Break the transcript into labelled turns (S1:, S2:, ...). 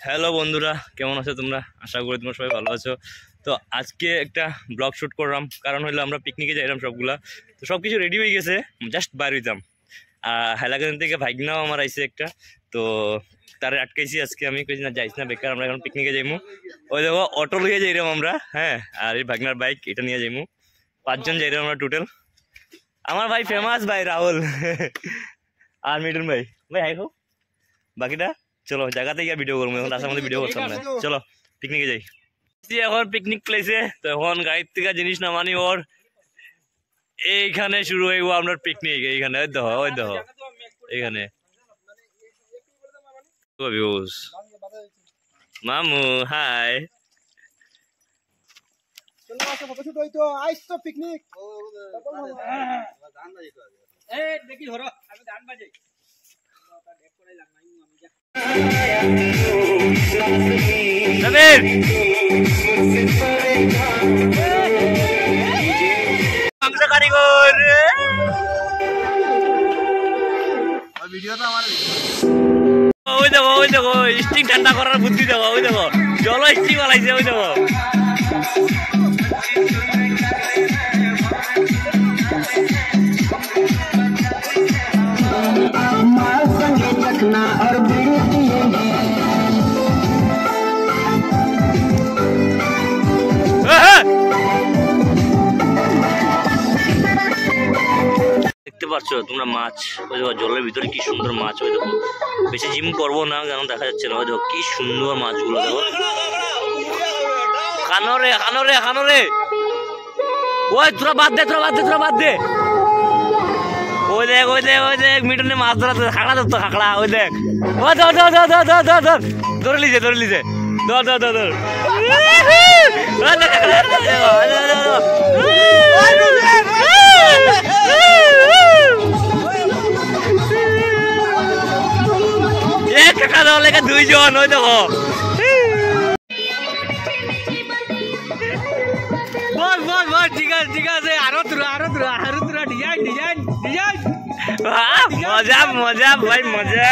S1: Hello বন্ধুরা, কেমন আছো তোমরা? আশা করি তোমরা সবাই ভালো আছো। তো আজকে একটা ব্লগ শ্যুট করলাম, কারণ হলো আমরা পিকনিকে যাইলাম সবগুলা। তো সব কিছু রেডি হয়ে গেছে, জাস্ট বাইর হইতাম। হাইলাকান্দি থেকে ভাইগনাও আমার আইসে একটা, তো তারে আটকাইছি আজকে। আমি কইছি না, যাইস না বেকার, আমরা এখন পিকনিকে যাইমু। ওই দেখো অটো লিয়ে যাইলাম আমরা, হ্যাঁ। আর এই ভাগনার বাইক এটা নিয়ে যাইমু, 5 জন যাইলাম আমরা টোটাল। আমার ভাই ফেমাস ভাই রাহুল আর মিটুন ভাই হাই হোক। বাকিটা চলো জায়গাতে গিয়ে ভিডিও করবো, এখন রাস্তার মধ্যে ভিডিও করতাম না। চলো পিকনিকে যাই। এখন পিকনিক প্লেসে, তো এখন গাড়ির থেকে জিনিস নামানি ওর এইখানে শুরু হইব আপনার পিকনিক। এইখানে ওই দেখো এইখানে মামু হাই। কারিগর ওই দেখো স্টিং ঠান্ডা করার বুদ্ধি দেখো, ওই দেখো জল স্টিং বানাইছে, ওই দেখো। দেখতে পাচ্ছ তোমরা মাছ, ওই দেখো জলের ভিতরে কি সুন্দর মাছ। ওই দেখো বেশি জিম করবো না, কারণ দেখা যাচ্ছে না। ওই দেখো কি সুন্দর মাছগুলো দেখো। খানোরে ওই তোরা বাদ দে। ওই দেখ মিটনে মাছ ধরাতে, খাকড়া ধরতো, খাকড়া। ওই দেখ ধরে লিছে ধর। দুইজন ওই দেখো। ঠিক আছে আরো ডিজাইন মজা ভাই মজা।